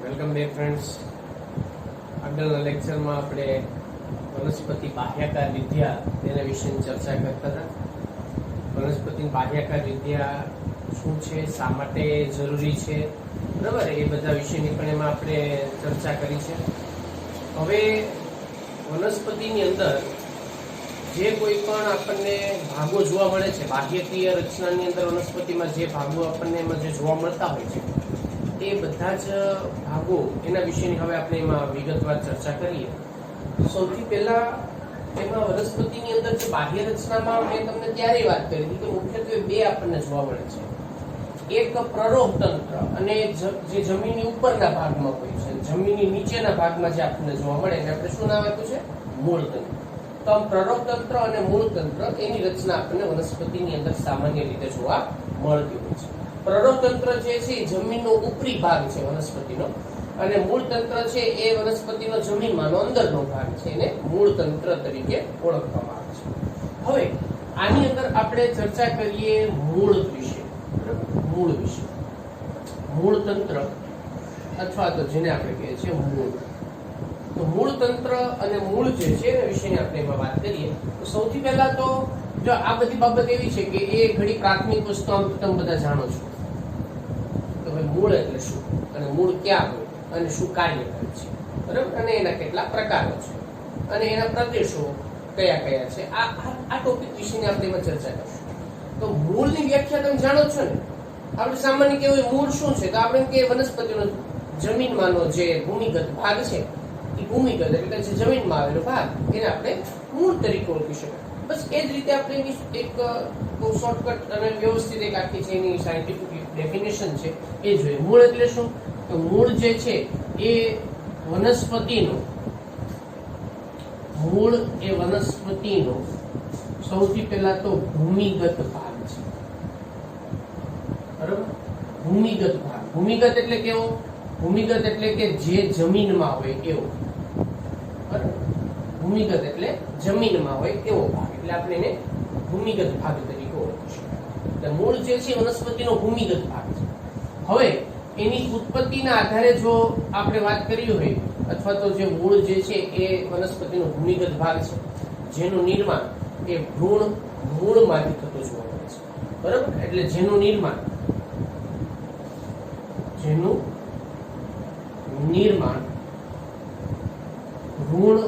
Welcome back friends. આગળના લેક્ચરમાં આપણે વનસ્પતિ બાહ્યાકાર વિદ્યા તેના વિશેની ચર્ચા કરતા હતા. વનસ્પતિ બાહ્યાકાર વિદ્યા શું છે, શા માટે જરૂરી છે, બરાબર, એ બધા વિશેની પણ એમાં આપણે ચર્ચા કરી છે. હવે વનસ્પતિની અંદર જે કોઈ પણ આપણને ભાગો જોવા મળે છે, બાહ્યકીય રચનાની અંદર વનસ્પતિમાં જે ભાગો આપણને એમાં જે જોવા મળતા હોય છે, એ બધા જ ભાગો એના વિશેની હવે આપણે એમાં વિગતવાર ચર્ચા કરીએ. સૌથી પહેલા એમાં વનસ્પતિની અંદર જે બાહ્ય રચનામાં મેં તમને ત્યારે વાત કરી હતી કે મુખ્યત્વે બે આપણને જોવા મળે છે. એક પ્રરોહ તંત્ર અને જે જમીનની ઉપરના ભાગમાં હોય છે, જમીનની નીચેના ભાગમાં જે આપણને જોવા મળે એને આપણે શું નામ આપ્યું છે? મૂળ તંત્ર. તો આમ પ્રરોહ તંત્ર અને મૂળ તંત્ર એની રચના આપણને વનસ્પતિની અંદર સામાન્ય રીતે જોવા મળતી હોય છે. પ્રરોહ તંત્ર જે છે એ જમીનનો ઉપરી ભાગ છે વનસ્પતિનો, અને મૂળ તંત્ર છે એ વનસ્પતિનો જમીનમાંનો અંદરનો ભાગ છે. એને મૂળ તંત્ર તરીકે ઓળખવામાં આવે છે. હવે આની અંદર આપણે ચર્ચા કરીએ મૂળ વિશે. મૂળ વિશે, મૂળ તંત્ર અથવા તો જેને આપણે કહીએ છીએ મૂળ. તો મૂળ તંત્ર અને મૂળ જે છે એના વિશેની આપણે એમાં વાત કરીએ તો સૌથી પહેલા તો જો આ બધી બાબત એવી છે કે એ ઘણી પ્રાથમિક વસ્તુ આમ તમે બધા જાણો છો કે ભાઈ મૂળ એટલે શું, અને મૂળ ક્યાં હોય, અને શું કાર્ય કરે છે, બરાબર, અને એના કેટલા પ્રકારો છે, અને એના પ્રદેશો કયા કયા છે. આ ટોપિક વિશેની આપણે એમાં ચર્ચા કરીશું. તો મૂળની વ્યાખ્યા તમે જાણો છો ને. આપણે સામાન્ય કેવું મૂળ શું છે તો આપણે કે વનસ્પતિનો જમીનમાંનો જે ભૂમિગત ભાગ છે, એ ભૂમિગત એટલે કે જે જમીનમાં આવેલો ભાગ, એને આપણે મૂળ તરીકે ઓળખી શકાય. બસ એ જ રીતે આપણે એની એક બહુ શોર્ટકટ અને વ્યવસ્થિત એક આખી છે એની સાયન્ટિફિક ડેફિનેશન છે એ જોઈએ. મૂળ એટલે શું? તો મૂળ જે છે એ વનસ્પતિનો સૌથી પહેલા તો ભૂમિગત ભાગ છે, બરાબર. ભૂમિગત ભાગ, ભૂમિગત એટલે કેવો? ભૂમિગત એટલે કે જે જમીનમાં હોય એવો, બરાબર. ભૂમિગત એટલે જમીનમાં હોય એવો ભાગ, એટલે આપણે એને ભૂમિગત ભાગ તરીકે ઓળખીશું. એટલે મૂળ જે છે વનસ્પતિનો ભૂમિગત ભાગ છે. હવે એની ઉત્પત્તિના આધારે જો આપણે વાત કરી હોય, અથવા તો જે મૂળ જે છે એ વનસ્પતિનો ભૂમિગત ભાગ છે, જેનું નિર્માણ એ ભ્રૂણ મૂળમાંથી થતું જોવા મળે છે, બરાબર. એટલે જેનું નિર્માણ ભ્રૂણ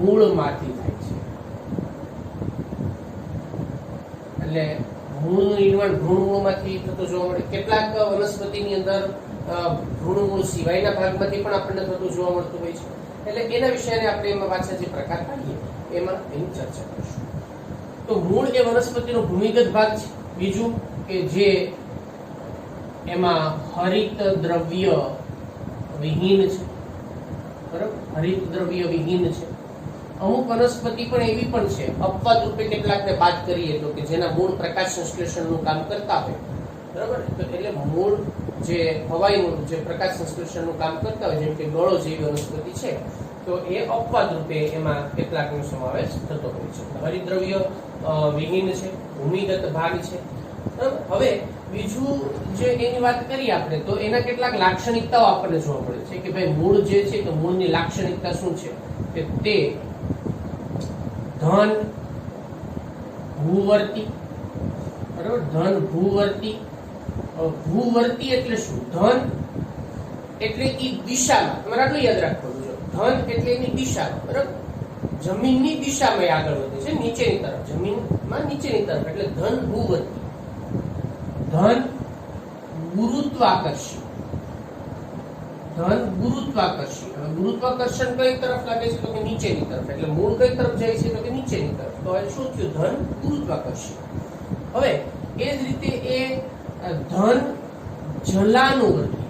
મૂળમાંથી થાય છે. એટલે મૂળનું નિર્માણ ભ્રૂણ મૂળમાંથી થતું જોવા મળે. કેટલાક વનસ્પતિની અંદર ભ્રૂણ મૂળ સિવાયના ભાગમાંથી પણ આપણને થતું જોવા મળતું હોય છે. એટલે એના વિશે આપણે એમાં પાછા જે પ્રકાર પાડીએ એમાં એની ચર્ચા કરીશું. તો મૂળ એ વનસ્પતિનો ભૂમિગત ભાગ છે. બીજું કે જે એમાં હરિત દ્રવ્ય વિહીન છે, બરાબર. હરિત દ્રવ્ય વિહીન છે. અમુક વનસ્પતિ પણ એવી પણ છે, અપવાદ રૂપે કેટલાકને બાદ કરીએ તો, કે જેના મૂળ પ્રકાશ સંશ્લેષણનું કામ કરતા હોય, બરાબર. તો એટલે મૂળ જે હવાઈનું જે પ્રકાશ સંશ્લેષણનું કામ કરતા હોય, જેમ કે ગળો જેવી વનસ્પતિ છે, તો એ અપવાદ રૂપે એમાં કેટલાકનો સમાવેશ થતો હોય છે. હરિદ્રવ્ય વિહીન છે, ભૂમિગત ભાગ છે, બરાબર. હવે બીજું જે એની વાત કરીએ આપણે તો એના કેટલાક લાક્ષણિકતાઓ આપણને જોવા મળે છે કે ભાઈ મૂળ જે છે તો મૂળની લાક્ષણિકતા શું છે કે તે ધન ભૂવર્તી, બરાબર. ધન ભૂવર્તી. ભૂવર્તી એટલે શું? ધન એટલે એ દિશામાં, તમારે આટલું યાદ રાખવાનું છે. ધન એટલે એની દિશામાં, બરાબર. જમીનની દિશામાં આગળ વધે છે, નીચેની તરફ, જમીનમાં નીચેની તરફ, એટલે ધન ભૂવર્તી. ધન ગુરુત્વાકર્ષી. ધન ગુરુત્વાકર્ષી. હવે ગુરુત્વાકર્ષણ કઈ તરફ લાગે છે તો કે નીચેની તરફ. એટલે મૂળ કઈ તરફ જાય છે તો કે નીચેની તરફ. તો હવે શું થયું? ધન ગુરુત્વાકર્ષી. હવે એ જ રીતે એ ધન જલાનુવર્તી.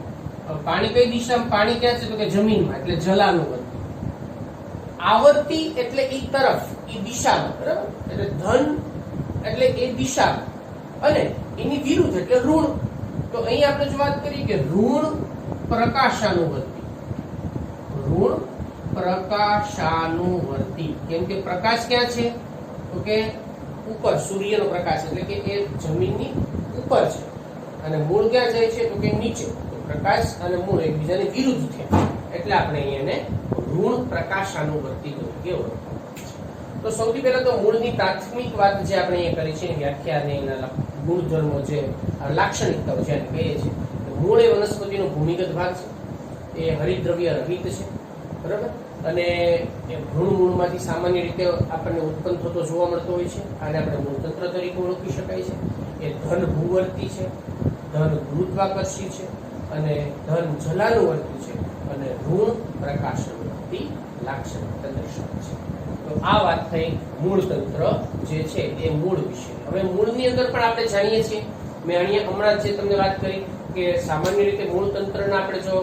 પાણી કઈ દિશામાં? પાણી ક્યાં છે તો કે જમીનમાં, એટલે જલાનુવર્તી. આવર્તી એટલે એ તરફ, એ દિશામાં, બરાબર. એટલે ધન એટલે એ દિશામાં, અને એની વિરુદ્ધ એટલે ઋણ. તો અહીં આપણે જો વાત કરીએ કે ઋણ પ્રકાશાનુવર્તી. ઋણ પ્રકાશાનુવર્તી. કેમ કે પ્રકાશ ક્યાં છે તો કે ઉપર, સૂર્યનો પ્રકાશ, એટલે કે એ જમીનની ઉપર છે, અને મૂળ ક્યાં જાય છે તો કે નીચે. પ્રકાશ અને મૂળ એકબીજાની વિરુદ્ધ થયા એટલે આપણે એને ઋણ પ્રકાશાનુવર્તી તરીકે ઓળખવામાં. તો સૌથી પહેલા તો મૂળની પ્રાથમિક વાત જે આપણે અહીંયા કરી છે વ્યાખ્યા અને એના ગુણધર્મો જે લાક્ષણિકતાઓ જેને કહીએ છીએ. મૂળ એ વનસ્પતિનો ભૂમિગત ભાગ છે, એ હરિતદ્રવ્ય રહિત છે, બરાબર, અને એ ભ્રૂણ મૂળમાંથી સામાન્ય રીતે આપણને ઉત્પન્ન થતો જોવા મળતો હોય છે. આને આપણે મૂળતંત્ર તરીકે ઓળખી શકાય છે. એ ધન ભૂવર્તી છે, ધન ગુરુત્વાકર્ષી છે અને ધન જલાનુવર્તી છે અને ઋણ પ્રકાશાનુવર્તી લાક્ષણિકતા દર્શાવે છે. તો આ વાત થઈ મૂળતંત્ર જે છે એ મૂળ વિશે. હવે મૂળની અંદર પણ આપણે જાણીએ છીએ, મેં અહીંયા હમણાં જે તમને વાત કરી કે સામાન્ય રીતે મૂળતંત્રના આપણે જો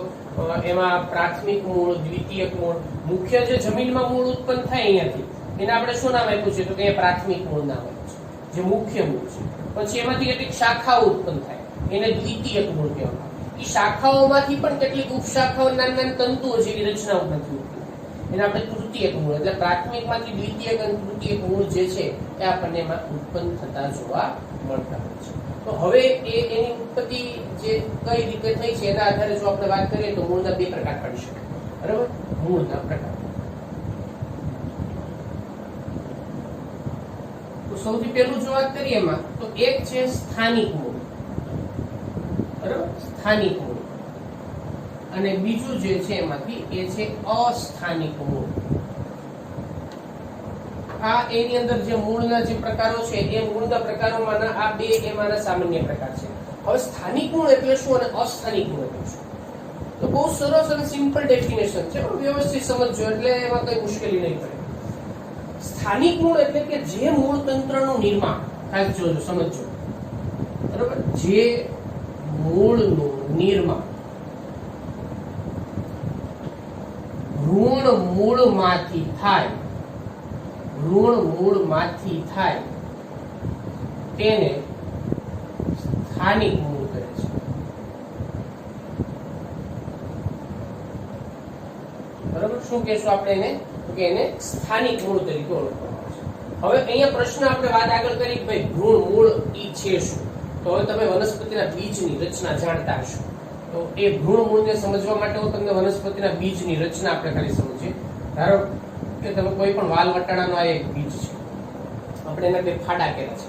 એમાં પ્રાથમિક મૂળ, દ્વિતીયક મૂળ, મુખ્ય જે જમીનમાં મૂળ ઉત્પન્ન થાય અહીંયાથી એને આપણે શું નામ આપ્યું છે? તો કે પ્રાથમિક મૂળ નામ આપ્યું છે, જે મુખ્ય મૂળ છે. પછી એમાંથી કેટલીક શાખાઓ ઉત્પન્ન થાય એને દ્વિતીયક મૂળ કહેવામાં આવે. એ શાખાઓમાંથી પણ કેટલીક ઉપશાખાઓ નાના નાના તંતુઓ જેવી રચનાઓ નથી ઉત્પન્ન થાય એને આપણે તૃતીયક મૂળ. એટલે પ્રાથમિકમાંથી દ્વિતીયક અને તૃતીયક મૂળ જે છે એ આપણને એમાં ઉત્પન્ન થતા જોવા મળતા હોય છે. તો હવે એની ઉત્પત્તિ જે કઈ રીતે થઈ છે એના આધારે જો આપણે વાત કરીએ તો મૂળના બે પ્રકાર પડી શકે, બરાબર. મૂળના પ્રકાર તો સૌથી પહેલું જો વાત કરીએ એમાં તો એક છે સ્થાનિક મૂળ, બરાબર, સ્થાનિક મૂળ, અને બીજું જે છે એમાંથી એ છે અસ્થાનિક મૂળ. આ એની અંદર જે મૂળના જે પ્રકારો છે એ મૂળના પ્રકારોમાંના આ બે એમાંના સામાન્ય પ્રકાર છે. હવે સ્થાનિક મૂળ એટલે શું અને અસ્થાનિક મૂળ એટલે શું? તો બહુ સરસ અને સિમ્પલ ડેફિનેશન છે, વ્યવસ્થિત સમજજો એટલે એમાં કઈ મુશ્કેલી નહીં પડે. સ્થાનિક મૂળ એટલે કે જે મૂળ તંત્રનું નિર્માણ, ખાસ જોજો, સમજજો, બરાબર, જે મૂળનું નિર્માણ ઋણ મૂળમાંથી થાય, ઋણ મૂળમાંથી થાય તેને સ્થાનિક મૂળ કહે છે. બરાબર, શું કહેશું આપણે એને? કે એને સ્થાનિક મૂળ તરીકે ઓળખવામાં આવે છે. હવે અહીંયા પ્રશ્ન આપણે વાત આગળ કરી કે ભાઈ ભ્રૂણ મૂળ ઈ છે શું? તો હવે તમે વનસ્પતિના બીજની રચના જાણતા હશો. તો એ ભ્રૂણ મૂળને સમજવા માટે હું તમને વનસ્પતિના બીજની રચના આપણે ખાલી સમજીએ. ધારો કે તમે કોઈ પણ વાલ વટાણાનો આ એક બીજ છે, આપણે એના બે ફાડા કર્યા છે.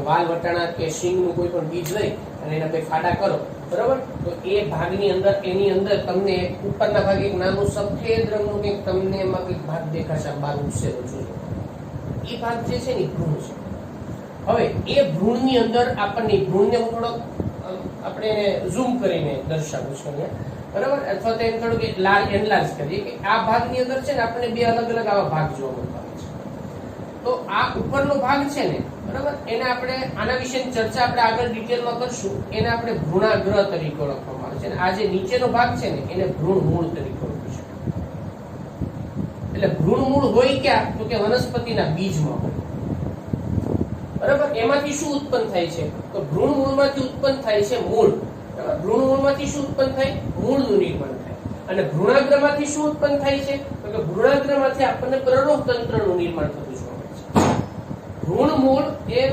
વાલ વટાણા કે શીંગનું કોઈ પણ બીજ લઈ અને એના બે ફાડા કરો, બરાબર, તો એ ભાગની અંદર એની અંદર તમને ઉપરના ભાગે એક નાનું સફેદ રંગનું કંઈક તમને એમાં કંઈક ભાગ દેખાશે, બહાર ઉછેરો જોજો. એ ભાગ જે છે ને ભ્રૂણ છે. હવે એ ભ્રૂણની અંદર આપણને ભ્રૂણને હું થોડોક આપણે એને ઝૂમ કરીને દર્શાવું છું અહીંયા, બરાબર, અથવા તો એમ થોડુંક એનલાર્જ કરીએ કે આ ભાગની અંદર છે ને આપણને બે અલગ અલગ આવા ભાગ જોવા મળતા હોય છે. તો આ ઉપરનો ભાગ છે ને, બરાબર, એને આપણે આના વિશેની ચર્ચા આપણે આગળ ડિટેલમાં કરશું. એને આપણે ભ્રૂણાગ્ર તરીકે ઓળખવામાં આવે છે. અને આ જે નીચેનો ભાગ છે ને એને ભ્રૂણ મૂળ તરીકે ઓળખી શકાય. એટલે ભ્રૂણ મૂળ હોય ક્યાં? તો કે વનસ્પતિના બીજમાં હોય, બરાબર. એમાંથી શું ઉત્પન્ન થાય છે? તો ભ્રૂણ મૂળમાંથી ઉત્પન્ન થાય છે મૂળ. ભ્રૂણ મૂળમાંથી શું ઉત્પન્ન થાય? મૂળનું નિર્માણ થાય. અને ભ્રૂણાગ્રમાંથી શું ઉત્પન્ન થાય છે? તો કે ભ્રૂણાગ્રમાંથી આપણને પ્રરોહ તંત્રનું નિર્માણ થતું જોવા મળે છે. ભ્રૂણ મૂળ એ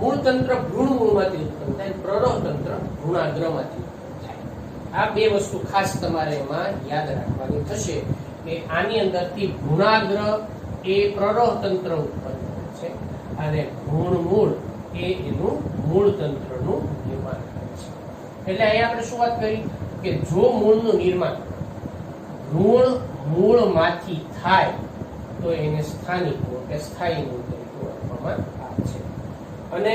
મૂળ તંત્ર ભ્રૂણ મૂળમાંથી ઉત્પન્ન થાય, પ્રરોહ તંત્ર ભ્રૂણાગ્રમાંથી ઉત્પન્ન થાય. આ બે વસ્તુ ખાસ તમારે એમાં યાદ રાખવાની થશે કે આની અંદરથી ભ્રૂણાગ્ર એ પ્રરોહ તંત્ર ઉત્પન્ન થાય છે અને ભ્રૂણ મૂળ એ એનું મૂળ તંત્રનું નિર્માણ કરે છે. એટલે અહીંયા આપણે શું વાત કરી કે જો મૂળનું નિર્માણ ઋણ મૂળમાંથી થાય તો એને સ્થાનિક મૂળ કે સ્થાયી મૂળ તરીકે ઓળખવામાં આવે છે. અને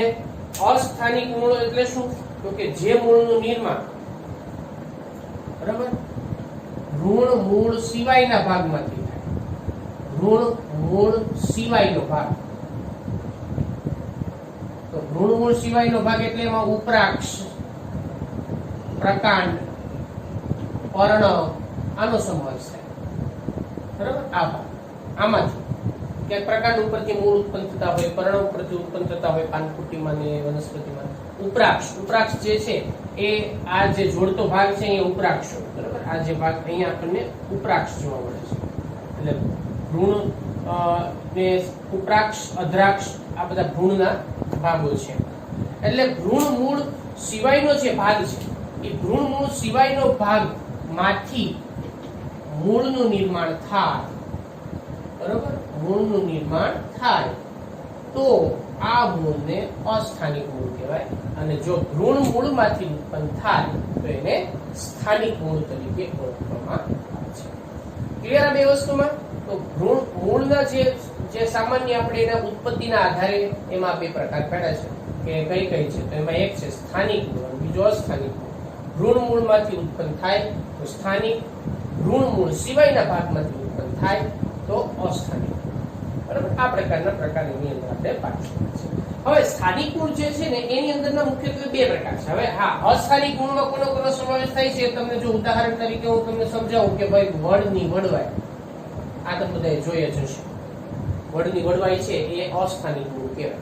અસ્થાનિક મૂળ એટલે શું? તો કે જે મૂળનું નિર્માણ, બરાબર, ઋણ મૂળ સિવાયના ભાગમાંથી થાય. ઋણ મૂળ સિવાયનો ભાગ. તો ઋણ મૂળ સિવાયનો ભાગ એટલે એમાં ઉપરાક્ષ, પ્રકાંડ, પર્ણ આનો સમાવેશ થાય, બરાબર. આ ભાગ આમાંથી કે પ્રકાંડ ઉપરથી મૂળ ઉત્પન્ન થતા હોય, પર્ણ ઉપરથી ઉત્પન્ન થતા હોય, પાનખુટીમાં ને વનસ્પતિમાં. ઉપરાક્ષ, ઉપરાક્ષ જે છે એ આ જે જોડતો ભાગ છે એ ઉપરાક્ષ, બરાબર. આ જે ભાગ અહીંયા આપણને ઉપરાક્ષ જોવા મળે છે. એટલે ભ્રૂણ ને ઉપરાક્ષ, અધરાક્ષ આ બધા ભ્રૂણના ભાગો છે. એટલે ભ્રૂણ મૂળ સિવાયનો જે ભાગ છે એ ભ્રૂણ મૂળ સિવાયનો ભાગ માંથી મૂળનું નિર્માણ થાય, બરોબર, મૂળનું નિર્માણ થાય તો આ મૂળને અસ્થાનિક મૂળ કહેવાય, અને જો ભ્રૂણ મૂળમાંથી ઉત્પન્ન થાય તો એને સ્થાનિક મૂળ તરીકે ઓળખવામાં આવે છે. ક્લિયર આ બે વસ્તુમાં? તો ભ્રૂણ મૂળના જે સામાન્ય આપણે એના ઉત્પત્તિના આધારે એમાં બે પ્રકાર પડ્યા છે કે કઈ છે. તો એમાં એક છે સ્થાનિક મૂળ અને બીજો અસ્થાનિક મૂળ. ભ્રૂણ મૂળમાંથી ઉત્પન્ન થાય તો સ્થાનિક, ભ્રૂણ મૂળ સિવાયના ભાગમાંથી ઉત્પન્ન થાય તો અસ્થાનિક. બરાબર, આ પ્રકારની અંદર આપણે પાઠ્ય છે. હવે સ્થાનિક મૂળ જે છે ને એની અંદરના મુખ્યત્વે બે પ્રકાર છે. હવે હા, અસ્થાનિક મૂળમાં કોનો સમાવેશ થાય છે તમને જો ઉદાહરણ તરીકે હું તમને સમજાવું કે ભાઈ વડની વડવાઈ, આ તમે બધા જોઈએ જશે, વડની વડવાઈ છે એ અસ્થાનિક મૂળ કહેવાય.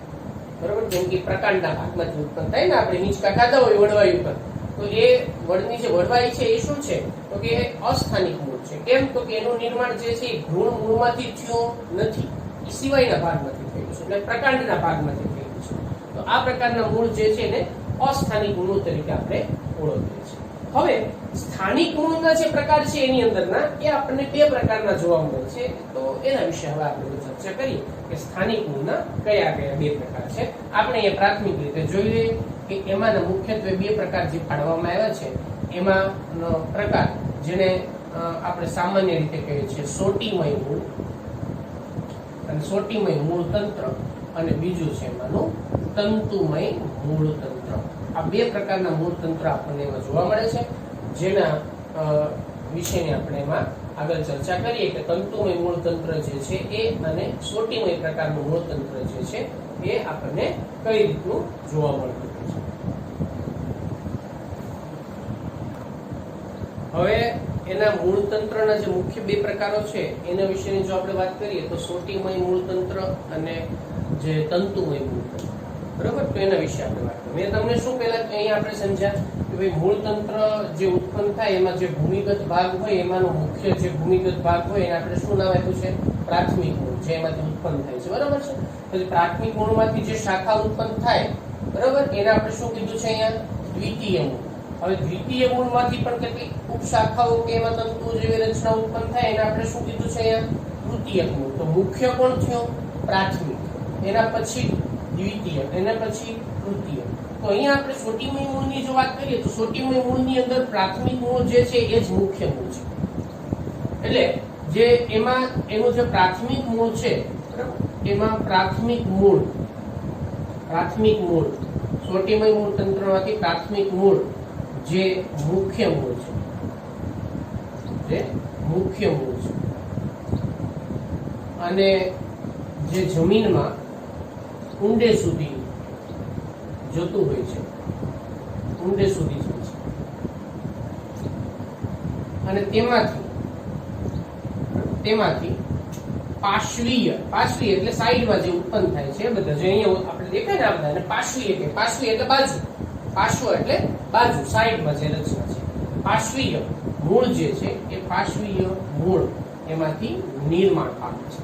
બરોબર, જેમ કે પ્રકાંડના ભાગમાંથી ઉત્પન્ન થાય ને, આપણે હિંચકા ખાધા હોય વડવાઈ ઉપર, તો એ વડની જે વડવાઈ છે એ શું છે તો કે અસ્થાનિક મૂળ છે. કેમ? તો કે એનું નિર્માણ જે છે એ ભ્રૂણ મૂળમાંથી થયું નથી, એ સિવાયના ભાગમાંથી થયું છે, એટલે પ્રકાંડના ભાગમાંથી થયું છે. તો આ પ્રકારના મૂળ જે છે ને અસ્થાનિક મૂળ તરીકે આપણે ઓળખીએ છીએ. હવે સ્થાનિક મૂળના જે પ્રકાર છે એની અંદરના એ આપણને બે પ્રકારના જોવા મળે છે. તો એના વિશે હવે આપણે ચર્ચા કરીએ કે સ્થાનિક મૂળના કયા કયા બે પ્રકાર છે. આપણે એ પ્રાથમિક રીતે જોઈ લઈએ કે એમાંના મુખ્યત્વે બે પ્રકાર જે પાડવામાં આવ્યા છે. એમાંનો પ્રકાર જેને આપણે સામાન્ય રીતે કહીએ છીએ સોટીમય મૂળ અને સોટીમય મૂળ તંત્ર, અને બીજું છે એમાંનું તંતુમય મૂળ તંત્ર. આ બે પ્રકારના મૂળ તંત્ર આપણને એમાં જોવા મળે છે, જેના વિશેની આપણે એમાં આગળ ચર્ચા કરીએ કે તંતુમય મૂળ તંત્ર જે છે એ અને સોટીમય પ્રકારનું મૂળ તંત્ર જે છે એ આપણને કઈ રીતનું જોવા મળતું હોય છે. હવે એના મૂળ તંત્રના જે મુખ્ય બે પ્રકારો છે એના વિશેની જો આપણે વાત કરીએ તો સોટીમય મૂળ તંત્ર અને જે તંતુમય મૂળ તંત્ર, બરોબર, તો એના વિશે આપણે વાત કરીએ. મેં તમને શું પહેલા અહીંયા આપણે સમજ્યા કે ભાઈ મૂળ તંત્ર જે ઉત્પન્ન થાય એમાં જે ભૂમિગત ભાગ હોય, એમાંનો મુખ્ય જે ભૂમિગત ભાગ હોય એને આપણે શું નામ આપ્યું છે? પ્રાથમિક મૂળ, જે એમાંથી ઉત્પન્ન થાય છે, બરાબર છે. પછી પ્રાથમિક મૂળમાંથી જે શાખા ઉત્પન્ન થાય, બરાબર, એને આપણે શું કીધું છે અહીંયા? દ્વિતીય મૂળ. હવે દ્વિતીય મૂળમાંથી પણ કેટલીક ઉપશાખાઓ કે એમાં તંતુ જેવી રચના ઉત્પન્ન થાય એને આપણે શું કીધું છે અહીંયા? તૃતીયક મૂળ. તો મુખ્ય કોણ થયો? પ્રાથમિક, એના પછી દ્વિતીય, એના પછી તૃતીય. તો અહીંયા આપણે સોટીમય મૂળની જો વાત કરીએ તો સોટીમય મૂળની અંદર પ્રાથમિક મૂળ જે છે એ જ મુખ્ય મૂળ છે. એટલે જે એમાં એનું જે પ્રાથમિક મૂળ છે, બરાબર, એમાં પ્રાથમિક મૂળ સોટીમય મૂળ તંત્રમાંથી પ્રાથમિક મૂળ જે મુખ્ય મૂળ છે, અને જે જમીનમાં ઊંડે સુધી જતું હોય છે, ઊંડે સુધી જાય છે, અને તેમાંથી પાર્શ્વીય એટલે સાઈડમાં જે ઉત્પન્ન થાય છે બધા જે અહીંયા આપણે દેખાય ને આ બધા, અને પાર્શ્વીય એટલે બાજુ, પાર્શ્વ એટલે બાજુ, સાઈડમાં જે રચના છે. પાર્શ્વીય મૂળ જે છે એ પાર્શ્વીય મૂળ એમાંથી નિર્માણ પામે છે.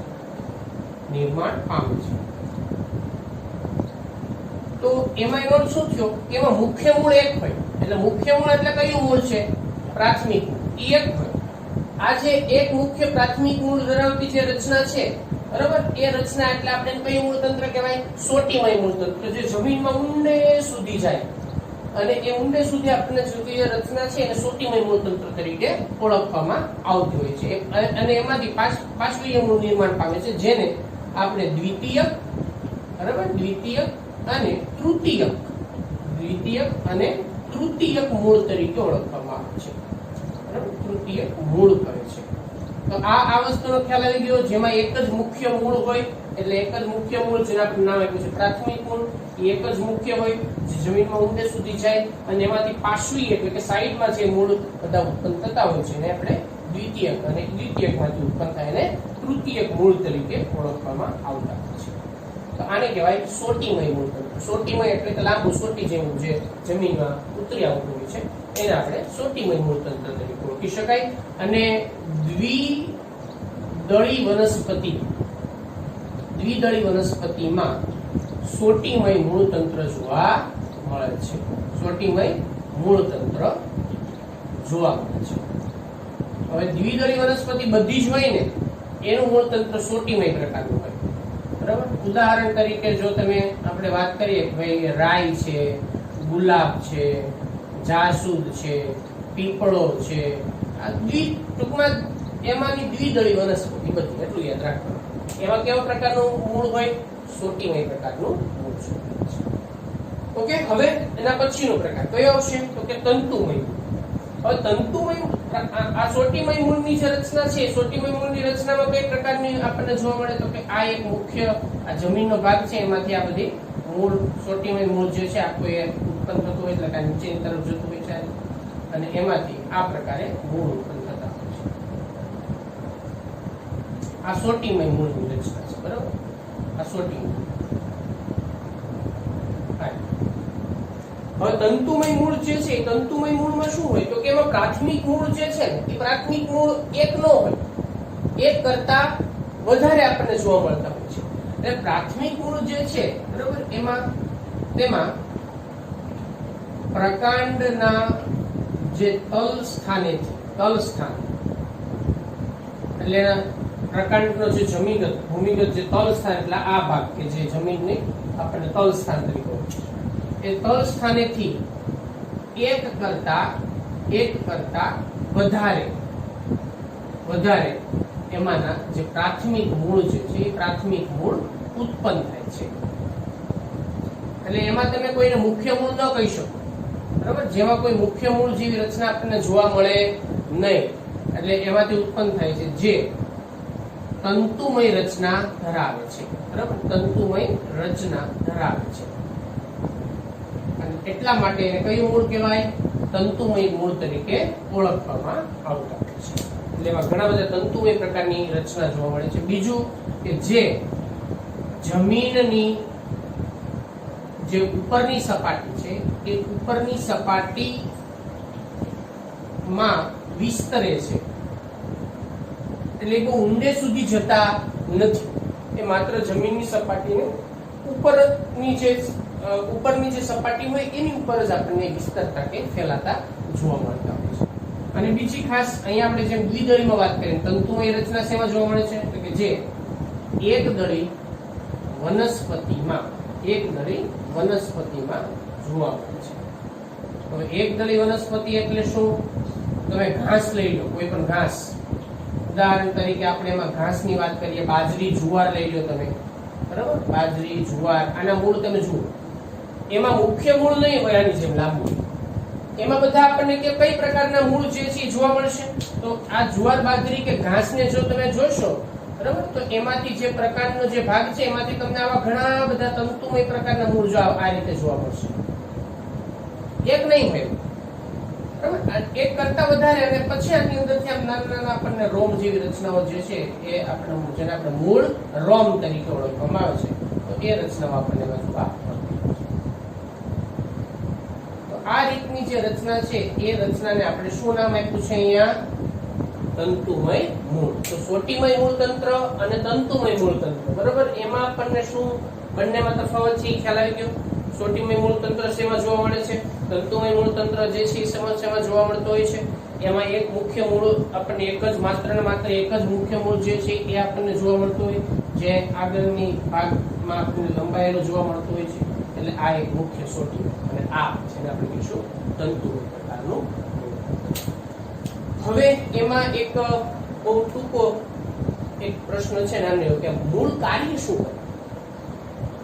તો એમાં એનો શું થયો? એમાં મુખ્ય મૂળ એક હોય, એટલે મુખ્ય મૂળ એટલે કયું મૂળ છે? પ્રાથમિક મૂળ, એ એક હોય. આ જે એક મુખ્ય પ્રાથમિક મૂળ ધરાવતી જે રચના છે, બરાબર, એ રચના એટલે આપણે કયું મૂળ તંત્ર કહેવાય? સોટીમય મૂળ તંત્ર, જે જમીનમાં ઊંડે સુધી જાય, અને એ ઊંડે સુધી આપણને જે રચના છે એને સોટીમય મૂળ તંત્ર તરીકે ઓળખવામાં આવતી હોય છે. અને એમાંથી પાર્શ્વીય મૂળ નિર્માણ પામે છે, જેને આપણે દ્વિતીયક અને તૃતીયક મૂળ તરીકે ઓળખવામાં આવે છે. બરાબર, તૃતીયક મૂળ કહે છે. તો આ વસ્તુનો ખ્યાલ આવી ગયો, જેમાં એક જ મુખ્ય મૂળ હોય, એટલે એક જ મુખ્ય મૂળ જેને આપણે નામ આપ્યું છે પ્રાથમિક મૂળ, એ એક જ મુખ્ય હોય જે જમીનમાં ઊંડે સુધી જાય, અને એમાંથી પાર્શ્વીય એટલે કે સાઈડમાં જે મૂળ બધા ઉત્પન્ન થતા હોય છે એને આપણે દ્વિતીયક, અને દ્વિતીયકમાંથી ઉત્પન્ન થાય એને તૃતીયક મૂળ તરીકે ઓળખવામાં આવતા હોય છે. તો આને કહેવાય સોટીમય મૂળ તંત્ર. સોટીમય એટલે કે લાંબુ સોટી જેવું જે જમીનમાં ઉતરી આવતું હોય છે એને આપણે સોટીમય મૂળ તંત્ર તરીકે ઓળખી શકાય. અને દ્વિદળી વનસ્પતિમાં સોટીમય મૂળ તંત્ર જોવા મળે છે. સોટીમય મૂળ તંત્ર જોવા મળે છે. હવે દ્વિદળી વનસ્પતિ બધી જ હોય ને એનું મૂળ તંત્ર સોટીમય પ્રકારનું હોય. બરાબર, ઉદાહરણ તરીકે જો તમે આપણે વાત કરીએ કે ભાઈ રાઈ છે, ગુલાબ છે, જાસૂદ છે, પીપળો છે, આ ટૂંકમાં એમાંની દ્વિદળી વનસ્પતિ બધી, એટલું યાદ રાખવાનું. એમાં કેવા પ્રકારનું મૂળ હોય? સોટીમય પ્રકારનું મૂળ છે. ઓકે, હવે એના પછીનો પ્રકાર કયો આવશે? તો કે તંતુમય. હવે તંતુમય આ સોટીમય મૂળની જે રચના છે, સોટીમય મૂળની રચનામાં કઈ પ્રકારની આપણને જોવા મળે? તો કે આ એક મુખ્ય આ જમીનનો ભાગ છે, એમાંથી આ બધી મૂળ સોટીમય મૂળ જે છે આખું એ ઉત્પન્ન થતું હોય, એટલે કે નીચેની તરફ જતું હોય છે અને એમાંથી આ પ્રકારે મૂળ ઉત્પન્ન થતા હોય છે. આ સોટીમય મૂળની રચના છે. બરાબર, આ સોટીમય. હવે તંતુમય મૂળ જે છે, તંતુમય મૂળમાં શું હોય? તો કે એમાં પ્રાથમિક મૂળ જે છે ને, એ પ્રાથમિક મૂળ એક ન હોય, એક કરતા વધારે આપણને જોવા મળતા હોય છે. એટલે પ્રાથમિક મૂળ જે છે, બરોબર, તેમાં પ્રકાંડના જે તલ સ્થાન એટલે પ્રકાંડનો જે ભૂમિગત જે તલ સ્થાન, એટલે આ ભાગ કે જે જમીનની આપણને તલ સ્થાન તરીકે ઓળખે છે, એ તલ સ્થાનેથી એક કરતા વધારે એમાંના જે પ્રાથમિક મૂળ છે એ પ્રાથમિક મૂળ ઉત્પન્ન થાય છે. એટલે એમાં તમે કોઈને મુખ્ય મૂળ ન કહી શકો. બરાબર, જેમાં કોઈ મુખ્ય મૂળ જેવી રચના આપણને જોવા મળે નહીં. એટલે એમાંથી ઉત્પન્ન થાય છે જે તંતુમય રચના ધરાવે છે. બરાબર, તંતુમય રચના ધરાવે છે. એટલા માટે એને કયું મૂળ કહેવાય? તંતુમય મૂળ તરીકે ઓળખવામાં આવતા હોય છે. એટલે એમાં ઘણા બધા તંતુમય પ્રકારની રચના જોવા મળે છે. બીજું કે જે જમીનની જે ઉપરની સપાટી છે, એ ઉપરની સપાટીમાં વિસ્તરે છે. એટલે બહુ ઊંડે સુધી જતા નથી. એ માત્ર જમીનની સપાટીને ઉપરની જે સપાટી હોય એની ઉપર જ આપણને વિસ્તરતા કે ફેલાતા જોવા મળતા હોય છે. અને બીજી ખાસ અહીંયા આપણે જેમ દ્વિદળીમાં વાત કરીએ, તંતુમય રચના શેમાં જોવા મળે છે? તો કે જે એકદળી વનસ્પતિમાં જોવા મળે છે. હવે એકદળી વનસ્પતિ એટલે શું? તમે ઘાસ લઈ લો, કોઈ પણ ઘાસ. ઉદાહરણ તરીકે આપણે એમાં ઘાસની વાત કરીએ, બાજરી, જુવાર લઈ લો તમે. બરાબર, બાજરી, જુવાર, આના મૂળ તમે જુઓ, એમાં મુખ્ય મૂળ નહીં હોય આની જેમ લાંબુ. એમાં બધા આપણને કઈ પ્રકારના મૂળ જે છે જોવા મળશે? તો આ જુવાર, બાજરી કે ઘાસને જો તમે જોશો, બરાબર, તો એમાંથી જે પ્રકારનો જે ભાગ છે એમાંથી તમને આવા ઘણા બધા તંતુમય પ્રકારના મૂળ જો આ રીતે જોવા મળશે. એક નહીં હોય, બરાબર, એક કરતા વધારે. અને પછી આની અંદરથી આમ નાના આપણને રોમ જેવી રચનાઓ જે છે એ આપણે જેને આપણે મૂળ રોમ તરીકે ઓળખવામાં આવે છે, તો એ રચનાઓ આપણને જોવા મળતી. તો આ રીતની જે રચના છે એ રચનાને આપણે શું નામ આપ્યું છે અહીંયા? તંતુમય મૂળ. તો સોટીમય મૂળ તંત્ર અને તંતુમય મૂળ તંત્ર, બરાબર, એમાં આપણને શું બંનેમાં તફાવત છે એ ખ્યાલ આવી ગયો? સોટીમય મૂળ તંત્ર શેમાં જોવા મળે છે? તંતુમય મૂળ તંત્ર જે છે એ શેમાં જોવા મળતો હોય છે? એમાં એક મુખ્ય મૂળ આપણને એક જ માત્ર મુખ્ય મૂળ જે છે એ આપણને જોવા મળતું હોય, જે આગળની ભાગમાં આપણને લંબાયેલું જોવા મળતું હોય છે. એટલે આ એક મુખ્ય સોટીમય, અને આ જેને આપણે કહીશું તંતુમય પ્રકારનું. હવે એમાં એક બહુ ટૂંકો એક પ્રશ્ન છે નાનો કે મૂળ કાર્ય શું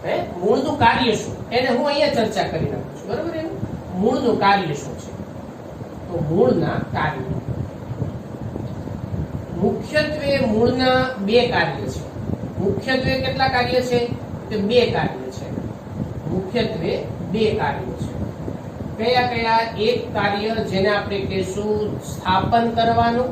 કરે? મૂળનું કાર્ય શું? એને હું અહીંયા ચર્ચા કરી નાખું છું. બરાબર, એનું મૂળનું કાર્ય શું છે? તો મૂળના કાર્ય મુખ્યત્વે મૂળના બે કાર્ય છે. મુખ્યત્વે કેટલા કાર્ય છે? તો બે કાર્ય છે. મુખ્યત્વે બે કાર્યો છે. કયા કયા? એક કાર્ય જેને આપણે કહીશું સ્થાપન કરવાનું,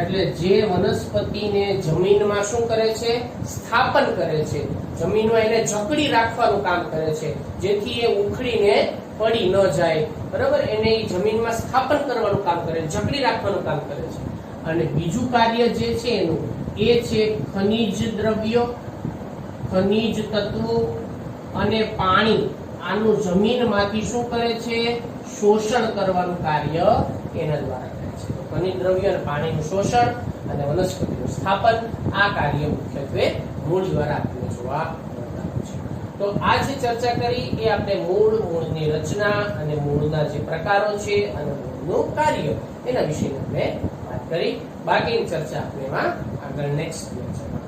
એટલે જે વનસ્પતિને જમીનમાં શું કરે છે? સ્થાપન કરે છે. જમીનમાં એને જકડી રાખવાનું કામ કરે છે, જેથી એ ઉખડીને પડી ન જાય. બરાબર, એને જમીનમાં સ્થાપન કરવાનું કામ કરે છે, જકડી રાખવાનું કામ કરે છે. અને બીજું કાર્ય જે છે એનું એ છે ખનિજ દ્રવ્યો, ખનિજ તત્વો અને પાણી. આનું જમીનમાંથી શું કરે છે? શોષણ કરવાનું કાર્ય એના દ્વારા થાય છે. તો ખનિજ દ્રવ્ય અને પાણીનું શોષણ અને વનસ્પતિનું સ્થાપન, આ કાર્ય મુખ્યત્વે મૂળ દ્વારા આપણને જોવા મળતા હોય છે. તો આ જે ચર્ચા કરી એ આપણે મૂળની રચના અને મૂળના જે પ્રકારો છે અને મૂળનું કાર્ય એના વિશે આપણે વાત કરી. બાકીની ચર્ચા આપણે એમાં આગળ નેક્સ્ટ લેક્ચરમાં